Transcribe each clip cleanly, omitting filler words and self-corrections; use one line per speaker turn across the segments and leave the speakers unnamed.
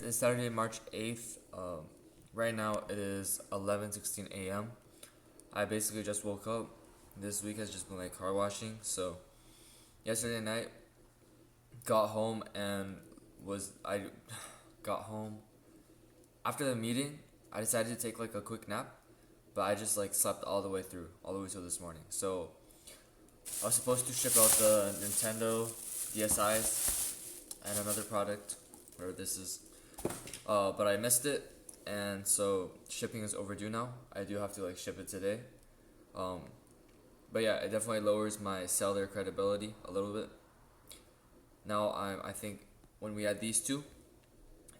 It's Saturday, March 8th. Right now it is 11:16 a.m. I basically just woke up. This week has just been like car washing. So yesterday night, got home and was I got home after the meeting. I decided to take like a quick nap, but I just like slept all the way through, all the way till this morning. So I was supposed to ship out the Nintendo DSIs and another product, whatever this is. But I missed it, and so shipping is overdue now. I do have to like ship it today. Um, but yeah, it definitely lowers my seller credibility a little bit. Now I think when we add these two,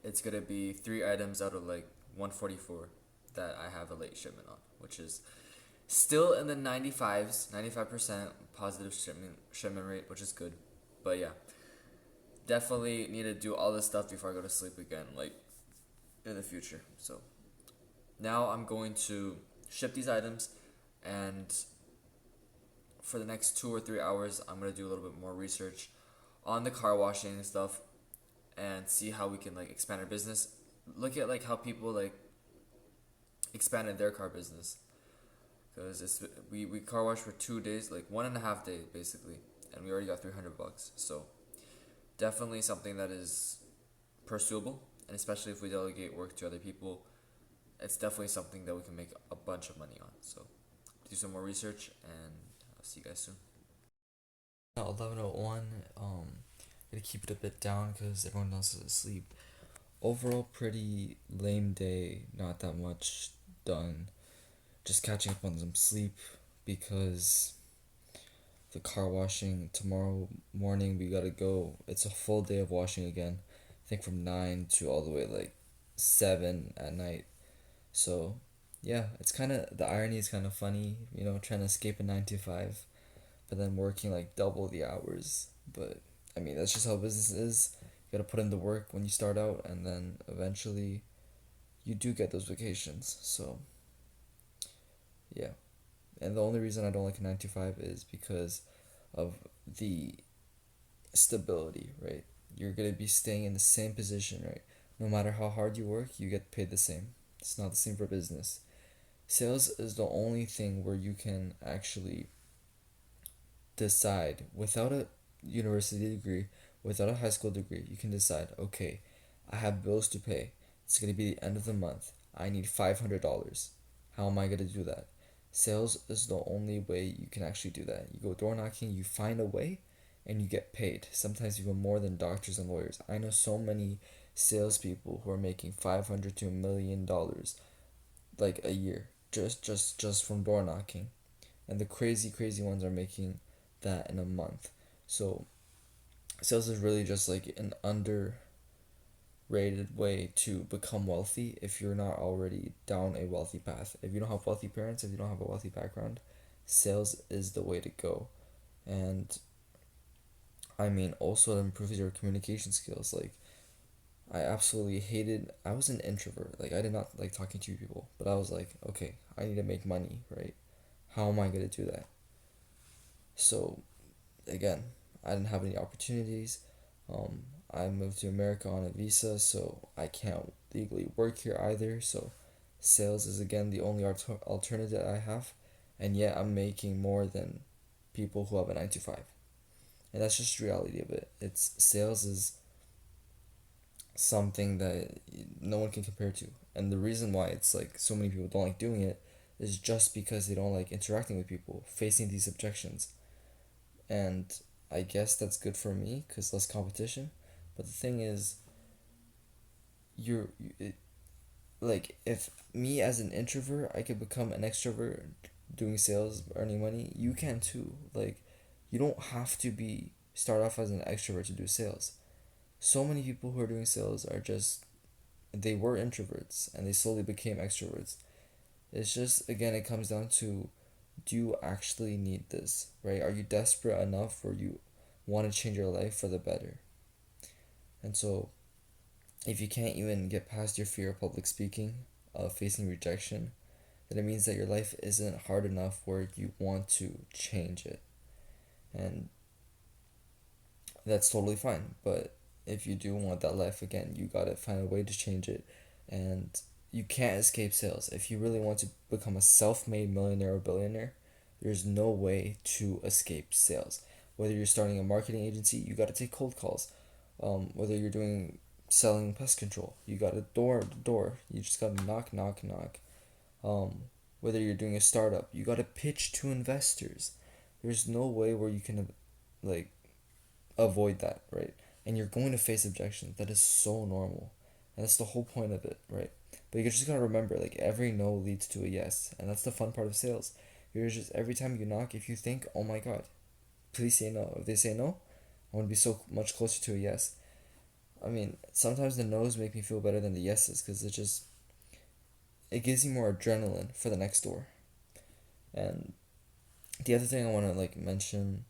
it's gonna be three items out of like 144 that I have a late shipment on, which is still in the 95s, 95% positive shipment rate, which is good. But yeah, definitely need to do all this stuff before I go to sleep again, like in the future. So now I'm going to ship these items, and for the next 2 or 3 hours, I'm gonna do a little bit more research on the car washing and stuff, and see how we can like expand our business. Look at like how people like expanded their car business, because we car wash for 2 days, like 1.5 day basically, and we already got $300. So definitely something that is pursuable, and especially if we delegate work to other people, it's definitely something that we can make a bunch of money on. So do some more research, and I'll see you guys soon.
11:01. Gotta keep it a bit down because everyone else is asleep. Overall, pretty lame day. Not that much done. Just catching up on some sleep because the car washing tomorrow morning. We gotta go. It's a full day of washing again. I think from 9 to all the way like 7 at night. So, yeah, it's kind of the irony is kind of funny. Trying to escape a 9 to 5, but then working like double the hours. But I mean, that's just how business is. You gotta put in the work when you start out, and then eventually you do get those vacations. So, yeah. And the only reason I don't like a 9 to 5 is because of the stability, right? You're gonna be staying in the same position, right? No matter how hard you work, you get paid the same. It's not the same for business. Sales is the only thing where you can actually decide without a university degree, without a high school degree, you can decide, okay, I have bills to pay. It's going to be the end of the month. I need $500. How am I going to do that? Sales is the only way you can actually do that. You go door knocking, you find a way, and you get paid. Sometimes even more than doctors and lawyers. I know so many salespeople who are making $500 to $1 million like a year just from door knocking, and the crazy ones are making that in a month. So sales is really just like an underrated way to become wealthy if you're not already down a wealthy path. If you don't have wealthy parents, if you don't have a wealthy background, sales is the way to go. And I mean, also it improves your communication skills. Like, I absolutely hated, I was an introvert. Like, I did not like talking to people, but I was like, okay, I need to make money, right? How am I going to do that? So again, I didn't have any opportunities. Um, I moved to America on a visa, so I can't legally work here either. So, sales is again the only alternative I have, and yet I'm making more than people who have a 9 to 5, and that's just the reality of it. It's sales is something that no one can compare to, and the reason why it's like so many people don't like doing it is just because they don't like interacting with people, facing these objections, and I guess that's good for me because less competition. But the thing is, like if me as an introvert, I could become an extrovert doing sales, earning money. You can too. Like, you don't have to be start off as an extrovert to do sales. So many people who are doing sales are just they were introverts and they slowly became extroverts. It's just again it comes down to, do you actually need this, right? Are you desperate enough where you want to change your life for the better? And so, if you can't even get past your fear of public speaking, of facing rejection, then it means that your life isn't hard enough where you want to change it. And that's totally fine. But if you do want that life again, you gotta find a way to change it. And you can't escape sales. If you really want to become a self made millionaire or billionaire, there's no way to escape sales. Whether you're starting a marketing agency, you gotta take cold calls. Whether you're doing selling pest control, you gotta door to door. You just gotta knock, knock, knock. Whether you're doing a startup, you gotta pitch to investors. There's no way where you can like avoid that, right? And you're going to face objection. That is so normal. And that's the whole point of it, right? But you just gotta remember, like, every no leads to a yes. And that's the fun part of sales. You're just, every time you knock, if you think, oh my god, please say no. If they say no, I want to be so much closer to a yes. I mean, sometimes the no's make me feel better than the yeses because it gives you more adrenaline for the next door. And the other thing I want to, like, mention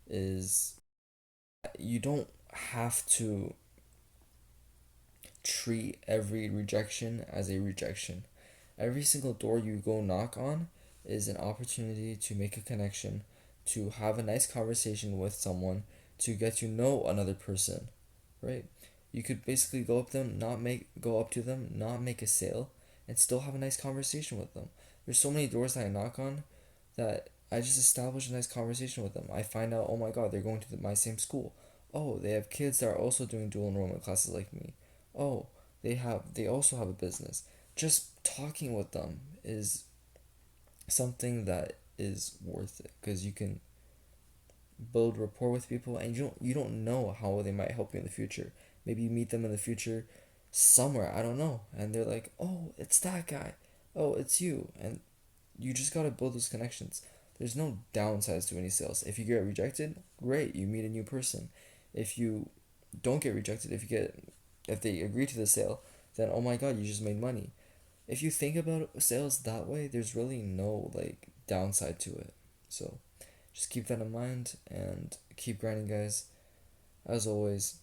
is you don't have to treat every rejection as a rejection. Every single door you go knock on is an opportunity to make a connection, to have a nice conversation with someone, to get to know another person, right? You could basically go up to them, not make a sale, and still have a nice conversation with them. There's so many doors that I knock on that I just establish a nice conversation with them. I find out, oh my god, they're going to my same school. Oh, they have kids that are also doing dual enrollment classes like me. Oh, they also have a business. Just talking with them is something that is worth it because you can build rapport with people and you don't know how they might help you in the future. Maybe you meet them in the future somewhere, I don't know, and they're like, "Oh, it's that guy. Oh, it's you." And you just got to build those connections. There's no downsides to any sales. If you get rejected, great, you meet a new person. If you don't get rejected, if they agree to the sale, then oh my god, you just made money. If you think about sales that way, there's really no like downside to it. So just keep that in mind and keep grinding, guys. As always,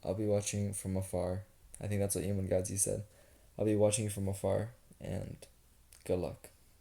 I'll be watching from afar. I think that's what Eamon Gadzi said. I'll be watching you from afar, and good luck.